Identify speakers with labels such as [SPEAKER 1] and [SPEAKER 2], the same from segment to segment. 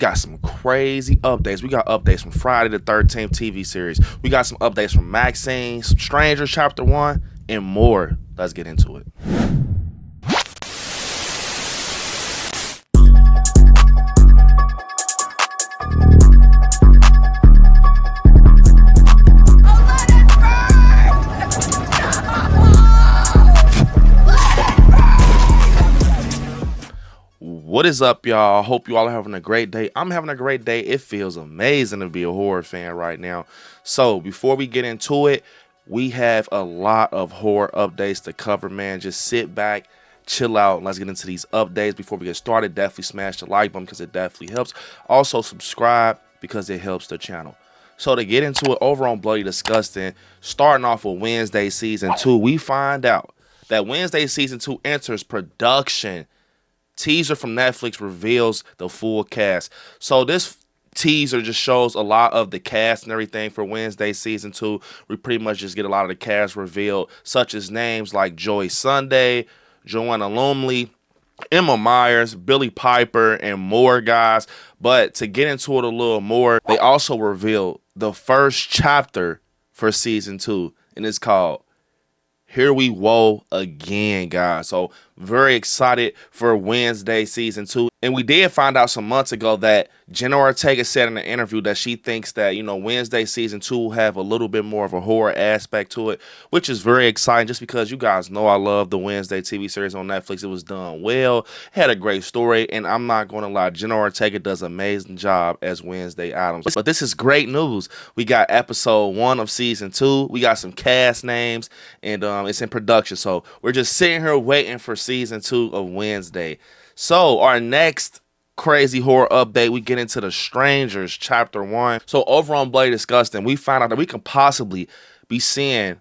[SPEAKER 1] got some crazy updates. We got updates from Friday the 13th TV series. We got some updates from Maxxxine, some Strangers Chapter 1, and more. Let's get into it. What is up, y'all? Hope you all are having a great day. I'm having a great day. It feels amazing to be a horror fan right now. So before we get into it, we have a lot of horror updates to cover, man. Just sit back, chill out, and let's get into these updates. Before we get started, definitely smash the like button because it definitely helps. Also subscribe because it helps the channel. So to get into it, over on Bloody Disgusting, starting off with Wednesday Season 2, we find out that Wednesday Season 2 enters production. Teaser from Netflix reveals the full cast. So this teaser just shows a lot of the cast and everything for Wednesday Season 2. We pretty much just get a lot of the cast revealed, such as names like Joy Sunday, Joanna Lumley, Emma Myers, Billy Piper, and more, guys. But to get into it a little more, they also revealed the first chapter for Season 2, and it's called Here We Woe Again, guys. So very excited for Wednesday Season 2. And we did find out some months ago that Jenna Ortega said in an interview that she thinks that, you know, Wednesday Season 2 will have a little bit more of a horror aspect to it, which is very exciting just because you guys know I love the Wednesday TV series on Netflix. It was done well, had a great story, and I'm not going to lie, Jenna Ortega does an amazing job as Wednesday Addams. But this is great news. We got episode 1 of Season 2. We got some cast names, and it's in production. So we're just sitting here waiting for Season 2 of Wednesday. So our next crazy horror update, we get into the Strangers Chapter 1. So over on Bloody Disgusting, we found out that we can possibly be seeing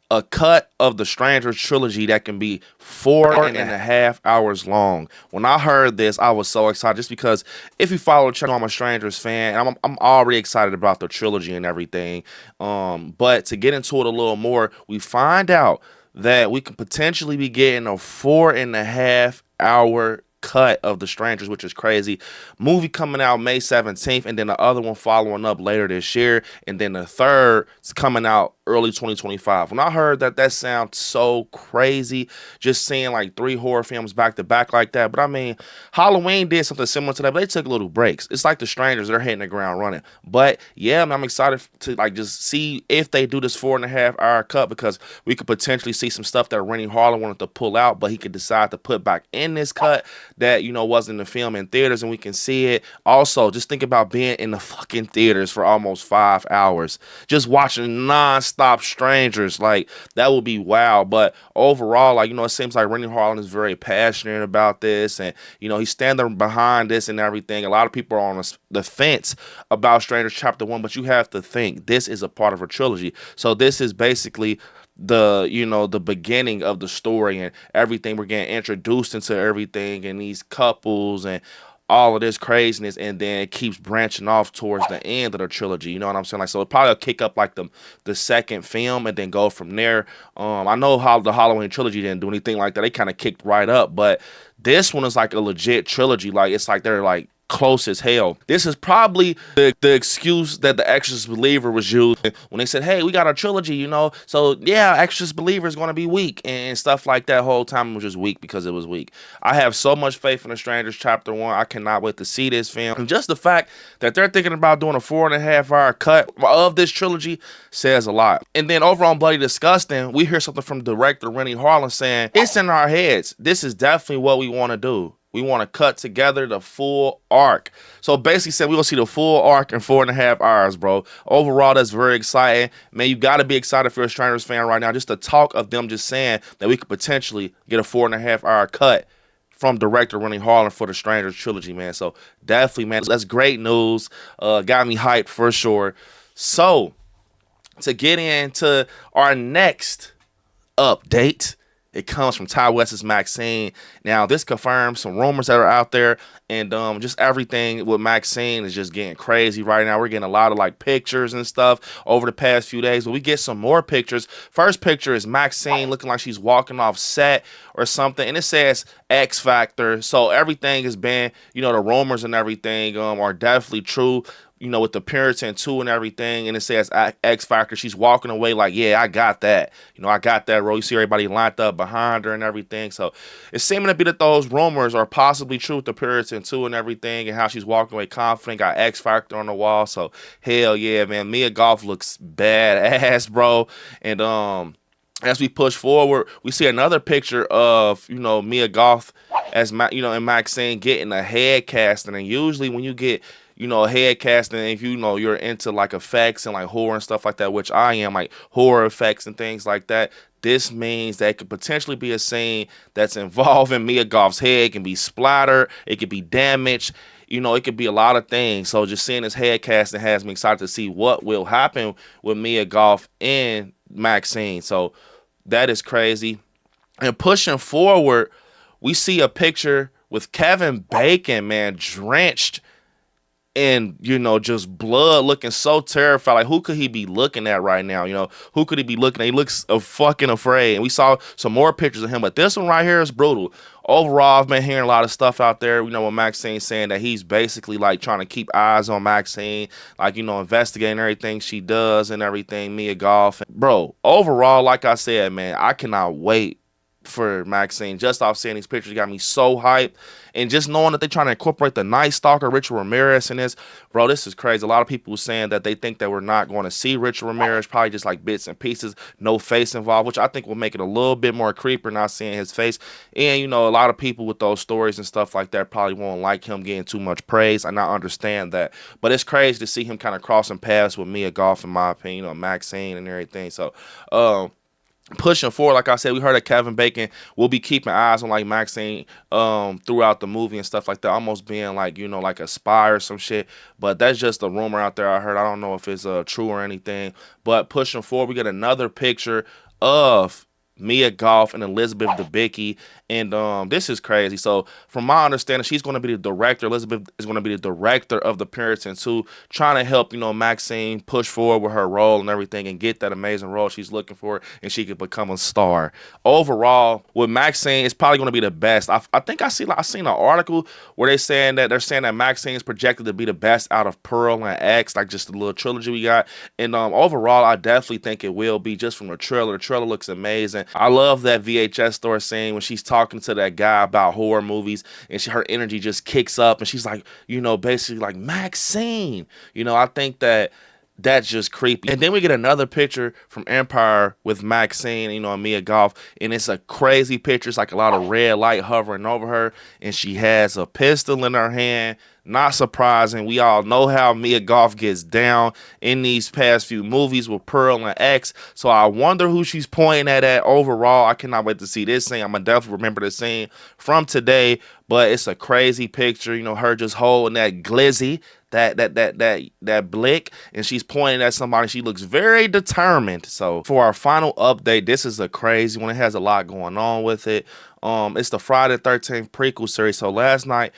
[SPEAKER 1] a cut of the Strangers trilogy that can be 4.5 hours long. When I heard this, I was so excited just because if you follow the channel, I'm a Strangers fan, and I'm already excited about the trilogy and everything. But to get into it a little more, we find out that we could potentially be getting a 4.5 hour cut of the Strangers, which is crazy. Movie coming out May 17th, and then the other one following up later this year, and then the third is coming out early 2025. When I heard that, that sounds so crazy, just seeing like 3 horror films back to back like that. But I mean, Halloween did something similar to that, but they took little breaks. It's like the Strangers, they're hitting the ground running. But yeah, I'm excited to like just see if they do this 4.5 hour cut, because we could potentially see some stuff that Rennie Harlan wanted to pull out, but he could decide to put back in this cut that, you know, wasn't in the film in theaters, and we can see it. Also, just think about being in the fucking theaters for almost 5 hours, just watching non-stop Strangers. Like, that would be wild. But overall, like, you know, it seems like Rennie Harlan is very passionate about this, and, you know, he's standing behind this and everything. A lot of people are on the fence about Strangers Chapter 1, but you have to think this is a part of a trilogy. So this is basically the, you know, the beginning of the story and everything. We're getting introduced into everything and these couples and all of this craziness, and then it keeps branching off towards the end of the trilogy. You know what I'm saying? Like, so it probably will kick up like the second film and then go from there. I know how the Halloween trilogy didn't do anything like that. They kind of kicked right up, but this one is like a legit trilogy. Like, it's like they're like close as hell. This is probably the excuse that the Exorcist Believer was used when they said, hey, we got a trilogy, you know, so yeah, Exorcist Believer is going to be weak and stuff like that. Whole time it was just weak because it was weak. I have so much faith in the Strangers Chapter 1. I cannot wait to see this film, and just the fact that they're thinking about doing a 4.5 hour cut of this trilogy says a lot. And then over on Bloody Disgusting, we hear something from director Rennie Harlan saying, it's in our heads, this is definitely what we want to do. We want to cut together the full arc. So basically said we will see the full arc in 4.5 hours, bro. Overall, that's very exciting. Man, you got to be excited if you're a Strangers fan right now. Just the talk of them just saying that we could potentially get a 4.5 hour cut from director Rennie Harlan for the Strangers trilogy, man. So definitely, man, that's great news. Got me hyped for sure. So to get into our next update, it comes from Ty West's Maxxxine. Now, this confirms some rumors that are out there, and just everything with Maxxxine is just getting crazy right now. We're getting a lot of like pictures and stuff over the past few days, but we get some more pictures. First picture is Maxxxine looking like she's walking off set or something, and it says X Factor. So everything has been, the rumors and everything are definitely true. With the Puritan 2 and everything, and it says X Factor. She's walking away like, yeah, I got that. I got that role. You see everybody lined up behind her and everything. So it's seeming to be that those rumors are possibly true with the Puritan 2 and everything, and how she's walking away confident, got X Factor on the wall. So hell yeah, man. Mia Goth looks badass, bro. And as we push forward, we see another picture of, Mia Goth as in Maxxxine getting a head casting. And usually when you get a head casting, if you're into like effects and like horror and stuff like that, which I am, like horror effects and things like that, this means that it could potentially be a scene that's involving Mia Goth's head. It can be splattered, it could be damaged, it could be a lot of things. So just seeing this head casting has me excited to see what will happen with Mia Goth and Maxxxine. So that is crazy. And pushing forward, we see a picture with Kevin Bacon, man, drenched and just blood, looking so terrified. Like, who could he be looking at right now? Who could he be looking at? He looks fucking afraid. And we saw some more pictures of him, but this one right here is brutal. Overall, I've been hearing a lot of stuff out there, with Maxxxine saying that he's basically like trying to keep eyes on Maxxxine, like, investigating everything she does and everything, Mia Goth. Bro, overall, like I said, man, I cannot wait for Maxxxine. Just off seeing these pictures got me so hyped, and just knowing that they're trying to incorporate the Night Stalker Richard Ramirez in this, bro, this is crazy. A lot of people were saying that they think that we're not going to see Richard Ramirez, probably just like bits and pieces, no face involved, which I think will make it a little bit more creepier not seeing his face. And a lot of people with those stories and stuff like that probably won't like him getting too much praise, and I understand that, but it's crazy to see him kind of crossing paths with Mia Goth, in my opinion, Maxxxine and everything. So pushing forward, like I said, we heard that Kevin Bacon will be keeping eyes on like Maxxxine throughout the movie and stuff like that, almost being like like a spy or some shit. But that's just a rumor out there I heard. I don't know if it's true or anything. But pushing forward, we get another picture of Mia Goth and Elizabeth Debicki, and this is crazy. So from my understanding, she's going to be the director. Elizabeth is going to be the director of the Puritan 2, trying to help Maxxxine push forward with her role and everything, and get that amazing role she's looking for, and she could become a star. Overall, with Maxxxine, it's probably going to be the best. I think I seen an article where they're saying that Maxxxine is projected to be the best out of Pearl and X, like just the little trilogy we got. And overall, I definitely think it will be, just from the trailer. The trailer looks amazing. I love that VHS store scene when she's talking to that guy about horror movies, and her energy just kicks up, and she's like, basically like, Maxxxine. I think that's just creepy. And then we get another picture from Empire with Maxxxine, and Mia Goth, and it's a crazy picture. It's like a lot of red light hovering over her, and she has a pistol in her hand. Not surprising. We all know how Mia Goth gets down in these past few movies with Pearl and X. So I wonder who she's pointing at overall. I cannot wait to see this scene. I'm going to definitely remember the scene from today. But it's a crazy picture. Her just holding that glizzy, that blick, and she's pointing at somebody. She looks very determined. So for our final update, this is a crazy one. It has a lot going on with it. It's the Friday the 13th prequel series. So last night,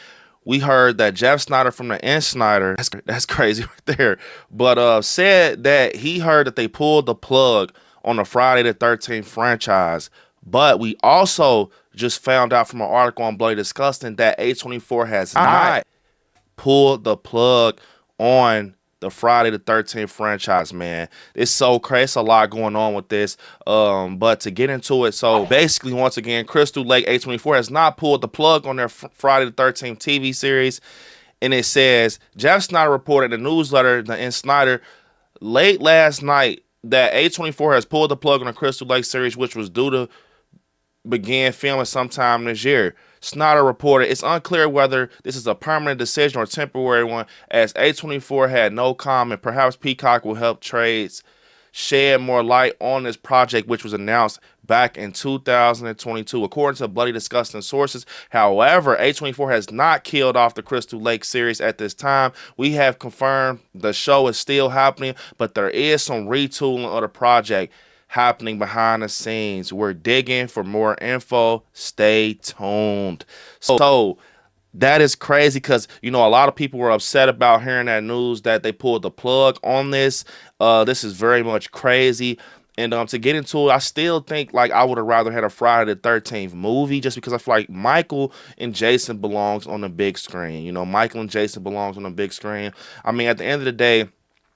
[SPEAKER 1] we heard that Jeff Snyder from the N. Snyder, that's crazy right there, but said that he heard that they pulled the plug on the Friday the 13th franchise. But we also just found out from an article on Bloody Disgusting that A24 has not pulled the plug on the Friday the 13th franchise, man. It's so crazy. It's a lot going on with this. But to get into it, so basically, once again, Crystal Lake A24 has not pulled the plug on their Friday the 13th TV series. And it says, Jeff Snyder reported in the newsletter, the N. Snyder, late last night that A24 has pulled the plug on the Crystal Lake series, which was due to begin filming sometime this year. Snyder reported, it's unclear whether this is a permanent decision or a temporary one, as A24 had no comment. Perhaps Peacock will help trades shed more light on this project, which was announced back in 2022. According to Bloody Disgusting sources, however, A24 has not killed off the Crystal Lake series at this time. We have confirmed the show is still happening, but there is some retooling of the project happening behind the scenes. We're digging for more info. Stay tuned. So that is crazy, because a lot of people were upset about hearing that news that they pulled the plug on this. This is very much crazy. And to get into it, I still think like I would have rather had a Friday the 13th movie, just because I feel like Michael and Jason belongs on the big screen. You know, Michael and Jason belongs on the big screen. I mean, at the end of the day,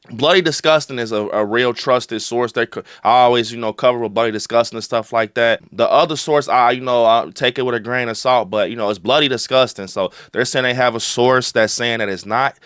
[SPEAKER 1] Bloody Disgusting is a real trusted source. I always, cover with Bloody Disgusting and stuff like that. The other source, I take it with a grain of salt, but, it's Bloody Disgusting. So they're saying they have a source that's saying that it's not,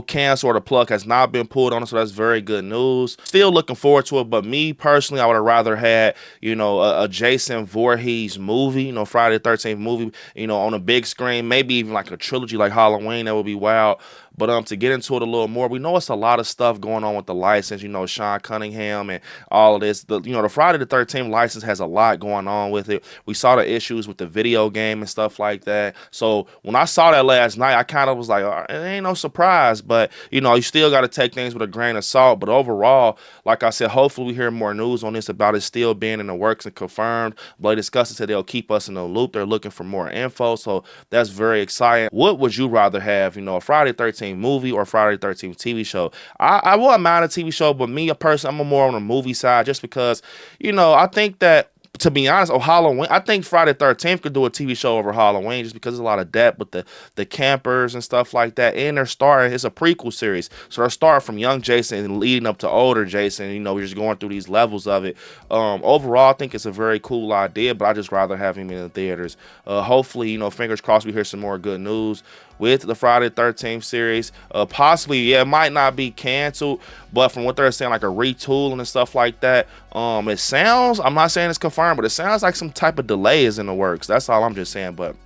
[SPEAKER 1] canceled, or the plug has not been pulled on it. So that's very good news. Still looking forward to it. But me personally, I would have rather had, a Jason Voorhees movie, Friday the 13th movie, on a big screen, maybe even like a trilogy like Halloween. That would be wild. But to get into it a little more, we know it's a lot of stuff going on with the license. Sean Cunningham and all of this. The Friday the 13th license has a lot going on with it. We saw the issues with the video game and stuff like that. So when I saw that last night, I kind of was like, it ain't no surprise. But you still got to take things with a grain of salt. But overall, like I said, hopefully we hear more news on this about it still being in the works and confirmed. Bloody Disgusting said they'll keep us in the loop. They're looking for more info, so that's very exciting. What would you rather have? A Friday the 13th movie or Friday the 13th TV show? I wouldn't mind a TV show, but me, a person, I'm more on the movie side, just because, I think that, to be honest, Halloween, I think Friday the 13th could do a TV show over Halloween, just because there's a lot of depth with the campers and stuff like that. And they're starting, it's a prequel series. So they're starting from young Jason and leading up to older Jason. We're just going through these levels of it. Overall, I think it's a very cool idea, but I just rather have him in the theaters. Hopefully, fingers crossed, we hear some more good news with the Friday the 13th series. Possibly, it might not be canceled, but from what they're saying, like a retooling and stuff like that, it sounds, I'm not saying it's confirmed, but it sounds like some type of delay is in the works. That's all I'm just saying. But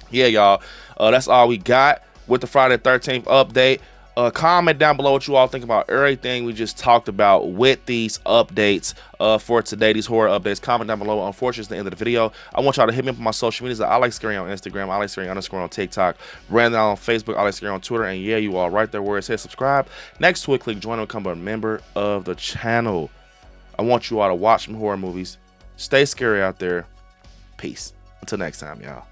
[SPEAKER 1] yeah, y'all, that's all we got with the Friday the 13th update. Comment down below what you all think about everything we just talked about with these updates for today, these horror updates. Comment down below. Unfortunately, it's the end of the video. I want y'all to hit me up on my social medias at ILIKESCARY on Instagram, ILIKESCARY_ on TikTok, Brandon on Facebook, ILIKESCARY on Twitter, and yeah, you all right there where it says subscribe. Next to it, click join and become a member of the channel. I want you all to watch some horror movies. Stay scary out there. Peace. Until next time, y'all.